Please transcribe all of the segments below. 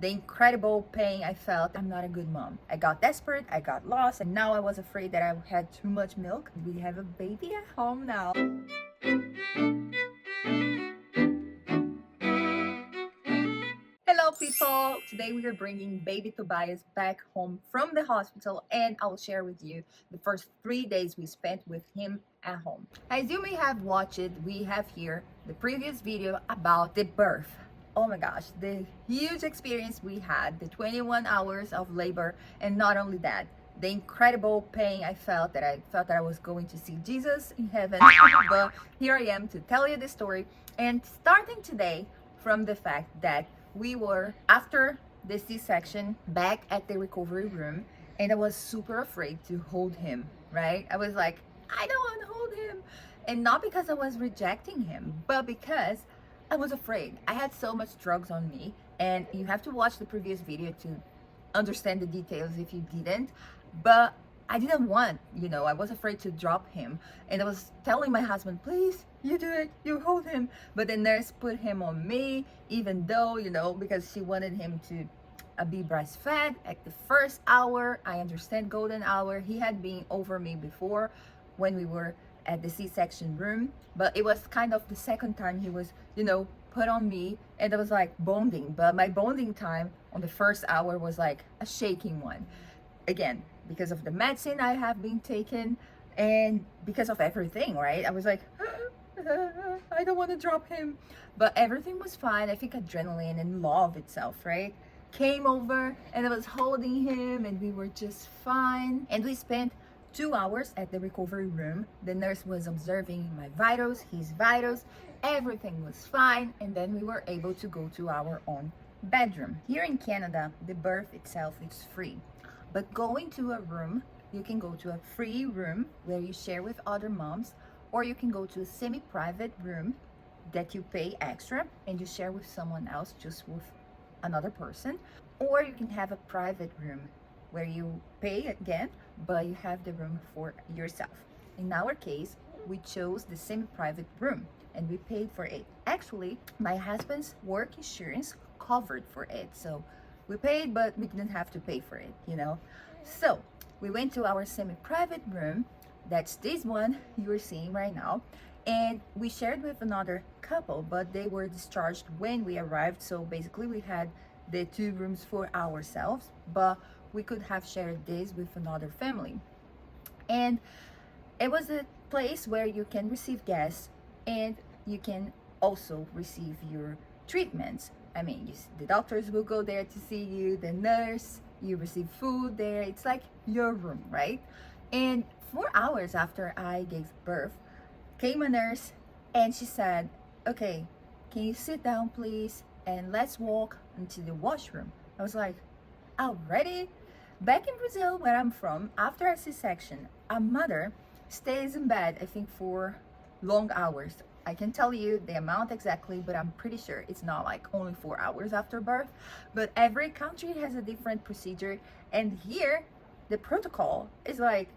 the incredible pain I felt. I'm not a good mom. I got desperate, I got lost, and now I was afraid that I had too much milk. We have a baby at home now. Hello people! Today we are bringing baby Tobias back home from the hospital, and I'll share with you the first 3 days we spent with him at home. As you may have watched, we have here the previous video about the birth. Oh my gosh, the huge experience we had, the 21 hours of labor, and not only that, the incredible pain I felt that I was going to see Jesus in heaven. But here I am to tell you the story, and starting today from the fact that we were, after the C-section, back at the recovery room, and I was super afraid to hold him, right? I was like, I don't want to hold him. And not because I was rejecting him, but because I was afraid. I had so much drugs on me, and you have to watch the previous video to understand the details if you didn't. But I didn't want, I was afraid to drop him. And I was telling my husband, please, you do it, you hold him. But the nurse put him on me, even though, because she wanted him to be breastfed at the first hour. I understand golden hour. He had been over me before when we were at the C-section room. But it was kind of the second time he was, put on me. And I was like bonding. But my bonding time on the first hour was like a shaking one. Again, because of the medicine I have been taking and because of everything, right? I was like, I don't want to drop him. But everything was fine. I think adrenaline and love itself, right, came over, and I was holding him and we were just fine. And we spent 2 hours at the recovery room. The nurse was observing my vitals, his vitals. Everything was fine. And then we were able to go to our own bedroom. Here in Canada, the birth itself is free. But going to a room, you can go to a free room where you share with other moms, or you can go to a semi-private room that you pay extra and you share with someone else, just with another person. Or you can have a private room where you pay again, but you have the room for yourself. In our case, we chose the semi-private room and we paid for it. Actually, my husband's work insurance covered for it, so we paid, but we didn't have to pay for it, So we went to our semi-private room. That's this one you're seeing right now. And we shared with another couple, but they were discharged when we arrived. So basically we had the 2 rooms for ourselves, but we could have shared this with another family. And it was a place where you can receive guests and you can also receive your treatments. I mean, the doctors will go there to see you, the nurse, you receive food there. It's like your room, right? And 4 hours after I gave birth, came a nurse and she said, okay, can you sit down please? And let's walk into the washroom. I was like, already? Back in Brazil, where I'm from, after a C-section, a mother stays in bed, I think, for long hours. I can tell you the amount exactly, but I'm pretty sure it's not like only 4 hours after birth. But every country has a different procedure. And here, the protocol is like,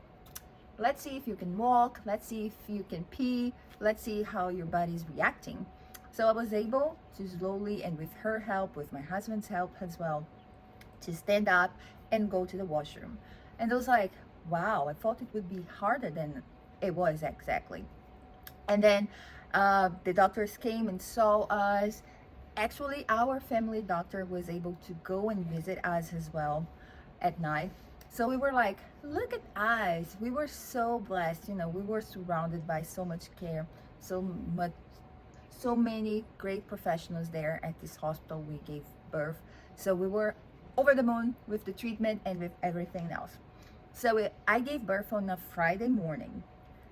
let's see if you can walk, let's see if you can pee, let's see how your body's reacting. So I was able to slowly, and with her help, with my husband's help as well, to stand up and go to the washroom. And I was like, wow, I thought it would be harder than it was exactly. And then the doctors came and saw us. Actually, our family doctor was able to go and visit us as well at night. So we were like, look at us. We were so blessed. We were surrounded by so much care, so many great professionals there at this hospital we gave birth. So we were over the moon with the treatment and with everything else. So I gave birth on a Friday morning.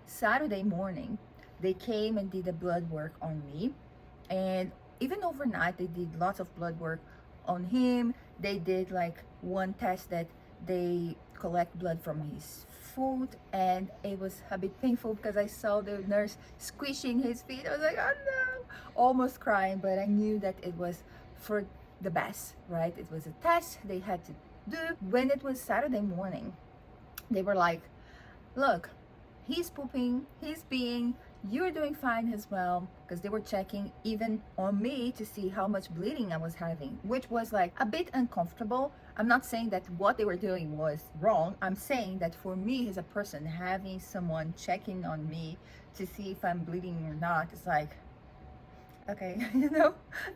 Saturday morning, they came and did a blood work on me. And even overnight, they did lots of blood work on him. They did like one test that they collect blood from his foot, and it was a bit painful because I saw the nurse squishing his feet. I was like, oh no, almost crying, but I knew that it was for the best, right? It was a test they had to do. When it was Saturday morning, they were like, look, he's pooping, he's peeing, You're doing fine as well, because they were checking even on me to see how much bleeding I was having, which was like a bit uncomfortable. I'm not saying that what they were doing was wrong. I'm saying that for me as a person, having someone checking on me to see if I'm bleeding or not is like, okay,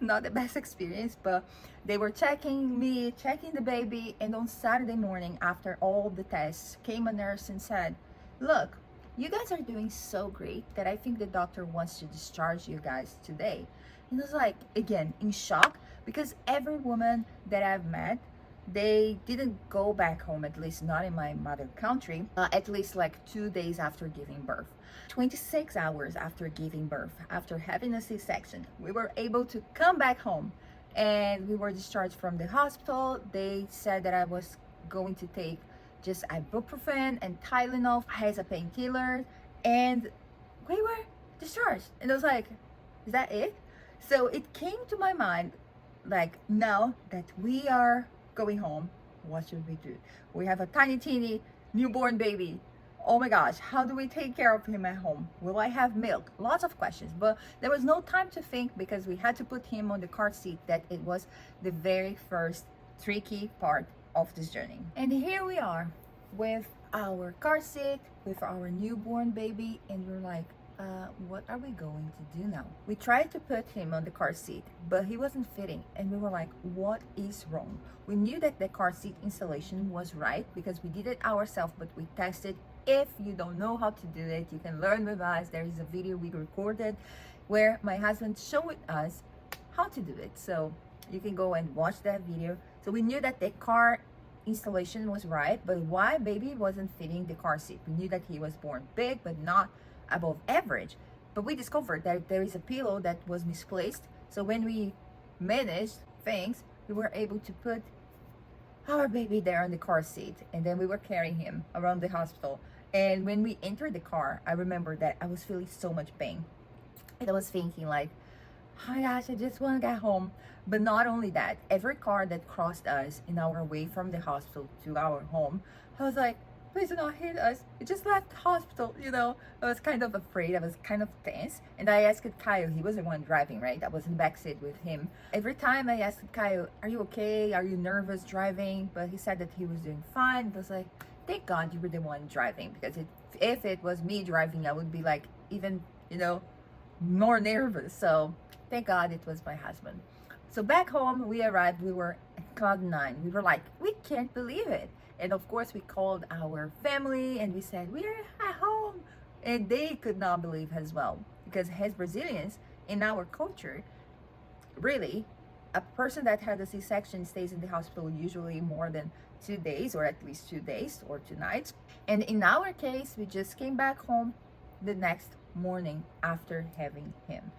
not the best experience. But they were checking me, checking the baby, and on Saturday morning, after all the tests, came a nurse and said, look, you guys are doing so great that I think the doctor wants to discharge you guys today. And I was like, again, in shock, because every woman that I've met, they didn't go back home, at least not in my mother country, at least like 2 days after giving birth. 26 hours after giving birth, after having a C-section, we were able to come back home, and we were discharged from the hospital. They said that I was going to take just ibuprofen and Tylenol as a painkiller, and we were discharged. And I was like, is that it? So it came to my mind, like, now that we are going home, what should we do? We have a tiny teeny newborn baby. Oh my gosh, how do we take care of him at home? Will I have milk? Lots of questions, but there was no time to think, because we had to put him on the car seat. That it was the very first tricky part of this journey. And here we are with our car seat, with our newborn baby, and we're like, what are we going to do now? We tried to put him on the car seat, but he wasn't fitting, and we were like, what is wrong? We knew that the car seat installation was right because we did it ourselves, but we tested. If you don't know how to do it, you can learn with us. There is a video we recorded where my husband showed us how to do it, so you can go and watch that video. So we knew that the car installation was right, but why baby wasn't fitting the car seat? We knew that he was born big, but not above average. But we discovered that there is a pillow that was misplaced. So when we managed things, we were able to put our baby there on the car seat, and then we were carrying him around the hospital. And when we entered the car, I remember that I was feeling so much pain, and I was thinking like, oh my gosh, I just want to get home. But not only that, every car that crossed us in our way from the hospital to our home, I was like, please do not hit us. We just left the hospital, I was kind of afraid. I was kind of tense. And I asked Kyle, he was the one driving, right? I was in the back seat with him. Every time I asked Kyle, are you okay? Are you nervous driving? But he said that he was doing fine. I was like, thank God you were the one driving, because if it was me driving, I would be like even, more nervous. So thank God it was my husband. So back home, we arrived, we were at cloud nine. We were like, we can't believe it. And of course, we called our family and we said, we're at home. And they could not believe as well. Because as Brazilians, in our culture, really, a person that had a C-section stays in the hospital usually more than 2 days, or at least 2 days or 2 nights. And in our case, we just came back home the next morning after having him.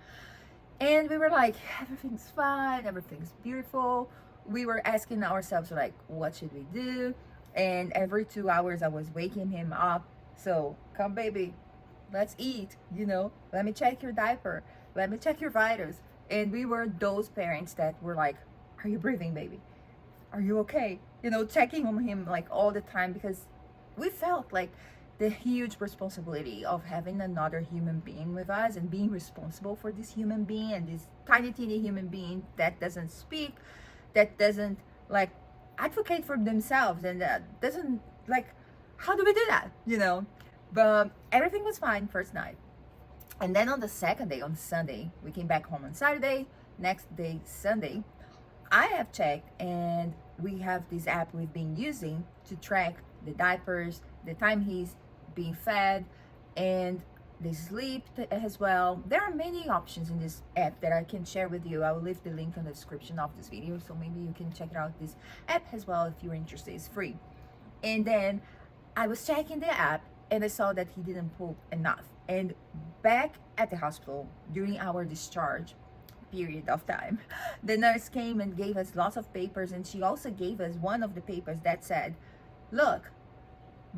And we were like, everything's fine, everything's beautiful. We were asking ourselves, like, what should we do? And every 2 hours I was waking him up. So, come baby, let's eat, let me check your diaper, let me check your vitals. And we were those parents that were like, are you breathing, baby? Are you okay? Checking on him like all the time, because we felt like the huge responsibility of having another human being with us, and being responsible for this human being, and this tiny teeny human being that doesn't speak, that doesn't like advocate for themselves, and doesn't like, how do we do that? But everything was fine first night. And then on the second day, on Sunday, we came back home on Saturday. Next day, Sunday, I have checked, and we have this app we've been using to track the diapers, the time he's being fed, and the sleep as well. There are many options in this app that I can share with you. I will leave the link in the description of this video, so maybe you can check out this app as well if you're interested. It's free. And then I was checking the app, and I saw that he didn't poop enough. And back at the hospital during our discharge period of time, the nurse came and gave us lots of papers, and she also gave us one of the papers that said, look,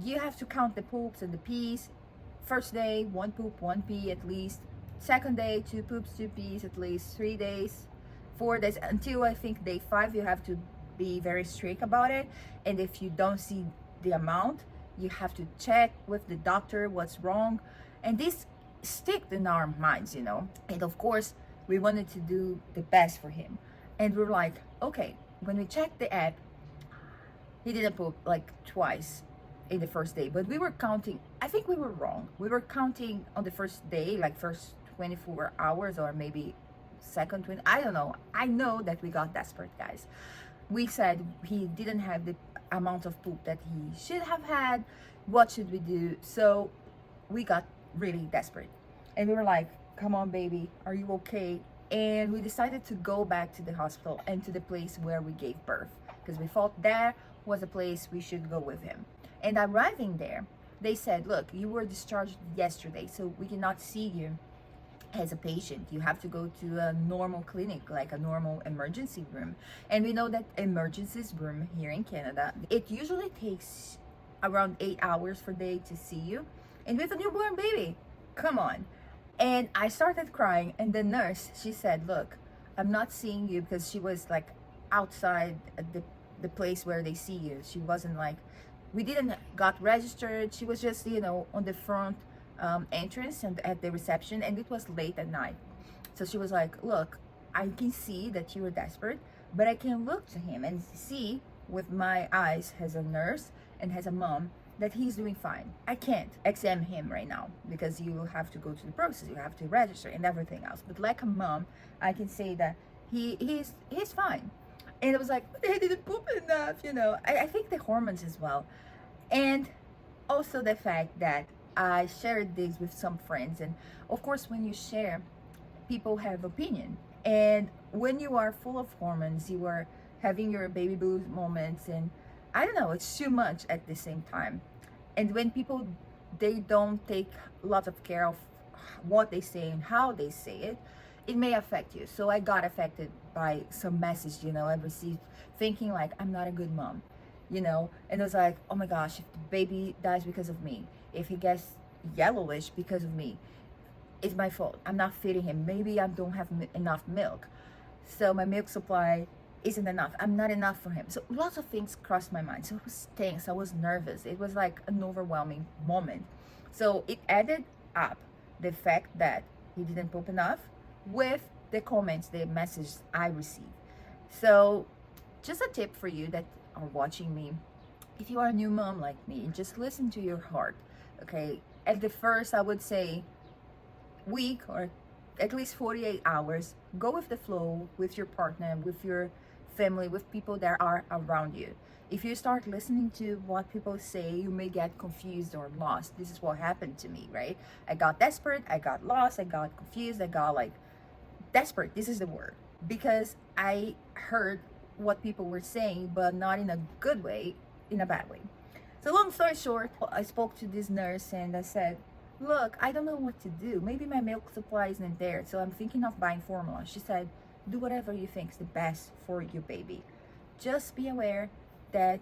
you have to count the poops and the pees. First day, 1 poop, 1 pee at least. Second day, 2 poops, 2 pees at least. 3 days, 4 days, until I think day 5, you have to be very strict about it. And if you don't see the amount, you have to check with the doctor what's wrong. And this stick in our minds, you know. And of course, we wanted to do the best for him. And we're like, okay, when we checked the app, he didn't poop like twice in the first day, but we were counting. I think we were wrong. We were counting on the first day, like first 24 hours, or maybe second 20. I don't know. I know that we got desperate, guys. We said he didn't have the amount of poop that he should have had. What should we do? So we got really desperate, and we were like, come on, baby, are you okay? And we decided to go back to the hospital and to the place where we gave birth, because we thought that was a place we should go with him. And arriving there, they said, look, you were discharged yesterday, so we cannot see you as a patient. You have to go to a normal clinic, like a normal emergency room. And we know that emergencies room here in Canada, it usually takes around 8 hours for day to see you. And with a newborn baby, come on. And I started crying, and the nurse, she said, look, I'm not seeing you, because she was like outside the place where they see you. She wasn't like, we didn't got registered. She was just, you know, on the front entrance and at the reception, and it was late at night. So she was like, look, I can see that you were desperate, but I can look to him and see with my eyes as a nurse and as a mom that he's doing fine. I can't examine him right now because you have to go to the process, you have to register and everything else. But like a mom, I can say that he's fine. And it was like, but they didn't poop enough, you know. I think the hormones as well. And also the fact that I shared this with some friends. And of course, when you share, people have opinion. And when you are full of hormones, you are having your baby blues moments, and I don't know, it's too much at the same time. And when people, they don't take a lot of care of what they say and how they say it, it may affect you. So I got affected by some message, you know, I received, thinking like I'm not a good mom, you know. And it was like, oh my gosh, if the baby dies because of me, if he gets yellowish because of me, it's my fault. I'm not feeding him. Maybe I don't have enough milk, so my milk supply isn't enough. I'm not enough for him. So lots of things crossed my mind. So I was tense, I was nervous. It was like an overwhelming moment. So it added up the fact that he didn't poop enough with the comments, the messages I received. So just a tip for you that are watching me, if you are a new mom like me, just listen to your heart. Okay, at the first, I would say week or at least 48 hours, go with the flow with your partner, with your family, with people that are around you. If you start listening to what people say, you may get confused or lost. This is what happened to me, right? I got desperate, I got lost, I got confused, I got like desperate. This is the word, because I heard what people were saying, but not in a good way, in a bad way. So long story short, I spoke to this nurse and I said, look, I don't know what to do. Maybe my milk supply isn't there, so I'm thinking of buying formula. She said, do whatever you think is the best for your baby. Just be aware that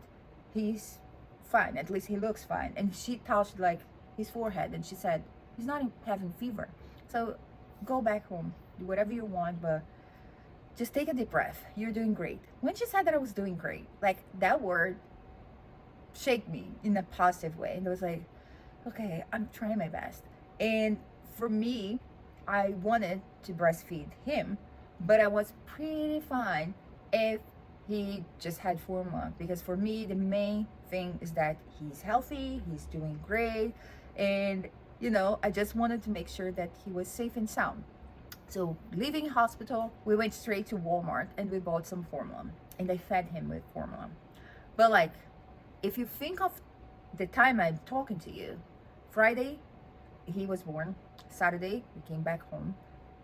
he's fine. At least he looks fine. And she touched like his forehead and she said, he's not having fever. So go back home, do whatever you want, but just take a deep breath. You're doing great. When she said that I was doing great, like that word shake me in a positive way. And it was like, okay, I'm trying my best. And for me, I wanted to breastfeed him, but I was pretty fine if he just had formula, because for me the main thing is that he's healthy, he's doing great, and you know, I just wanted to make sure that he was safe and sound. So leaving hospital, we went straight to Walmart and we bought some formula, and I fed him with formula. But like, if you think of the time I'm talking to you, Friday he was born, Saturday we came back home,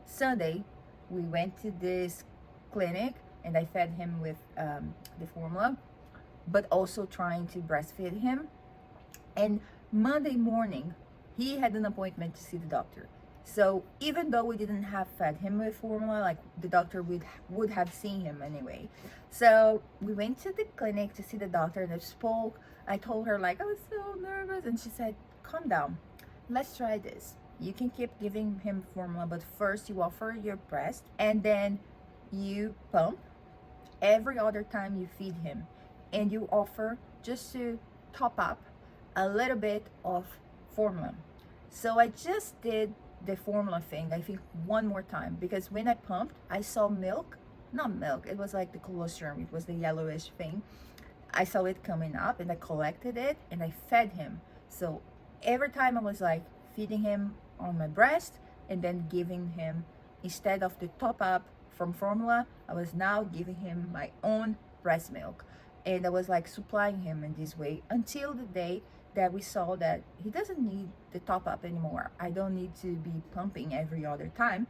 Sunday we went to this clinic and I fed him with the formula, but also trying to breastfeed him. And Monday morning he had an appointment to see the doctor. So even though we didn't have fed him with formula, like the doctor would have seen him anyway. So we went to the clinic to see the doctor and I spoke. I told her like I was so nervous, and she said, calm down, let's try this. You can keep giving him formula, but first you offer your breast and then you pump every other time you feed him, and you offer just to top up a little bit of formula. So I just did the formula thing, I think, one more time, because when I pumped, I saw milk, not milk, it was like the colostrum, it was the yellowish thing. I saw it coming up and I collected it and I fed him. So every time I was like feeding him on my breast and then giving him, instead of the top up from formula, I was now giving him my own breast milk. And I was like supplying him in this way until the day that we saw that he doesn't need the top up anymore. I don't need to be pumping every other time.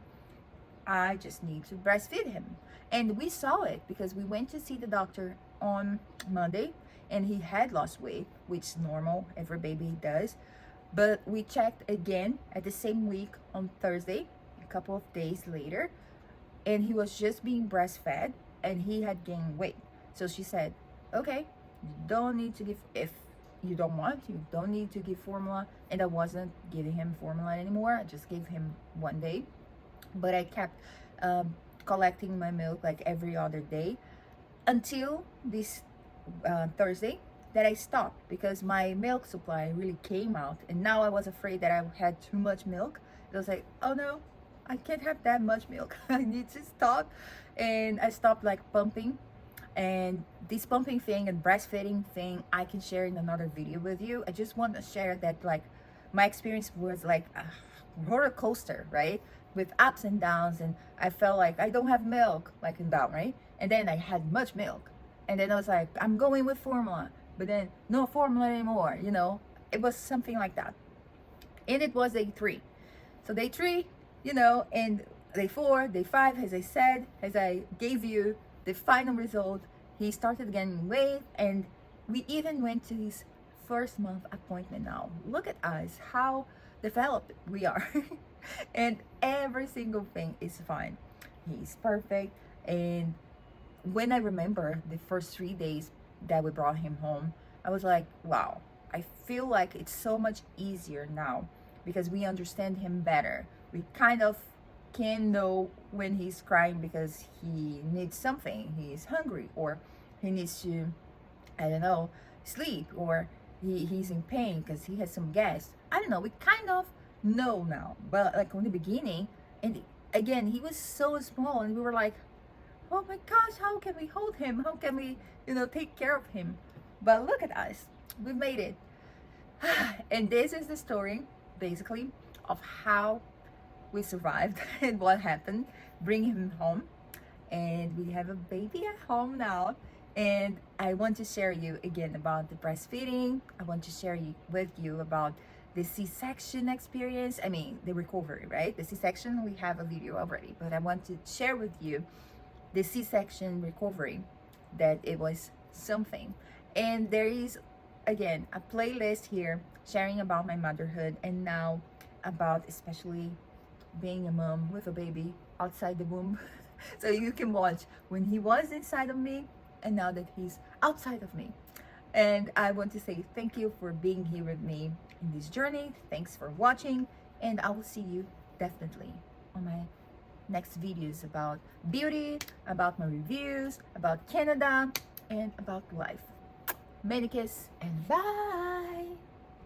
I just need to breastfeed him. And we saw it because we went to see the doctor on Monday and he had lost weight, which is normal, every baby does. But we checked again at the same week on Thursday, a couple of days later, and he was just being breastfed and he had gained weight. So she said, okay, you don't need to give, if you don't want, you don't need to give formula. And I wasn't giving him formula anymore. I just gave him one day, but I kept collecting my milk like every other day until this Thursday that I stopped, because my milk supply really came out and now I was afraid that I had too much milk. It was like, oh no, I can't have that much milk. I need to stop. And I stopped like pumping. And this pumping thing and breastfeeding thing I can share in another video with you. I just want to share that like my experience was like a roller coaster, right? With ups and downs, and I felt like I don't have milk, like and down, right? And then I had much milk. And then I was like, I'm going with formula, but then no formula anymore, you know? It was something like that. And it was day 3. So day 3, you know, and day 4, day 5, as I said, as I gave you the final result, he started gaining weight, and we even went to his first month appointment now. Look at us, how developed we are. And every single thing is fine. He's perfect. And when I remember the first 3 days that we brought him home, I was like, wow, I feel like it's so much easier now because we understand him better. We kind of can know when he's crying because he needs something, he's hungry, or he needs to, I don't know, sleep, or he's in pain because he has some gas. I don't know, we kind of know now. But like in the beginning, and again, he was so small and we were like, oh my gosh, how can we hold him? How can we, you know, take care of him? But look at us, we made it. And this is the story basically of how we survived and what happened, bring him home, and we have a baby at home now. And I want to share you again about the breastfeeding. I want to share with you about the C-section experience. I mean, the recovery, right? The C-section, we have a video already, but I want to share with you the C-section recovery, that it was something. And there is, again, a playlist here sharing about my motherhood, and now about especially being a mom with a baby outside the womb. So you can watch when he was inside of me and now that he's outside of me. And I want to say thank you for being here with me in this journey. Thanks for watching, and I will see you definitely on my next videos about beauty, about my reviews, about Canada, and about life. Many kiss and bye.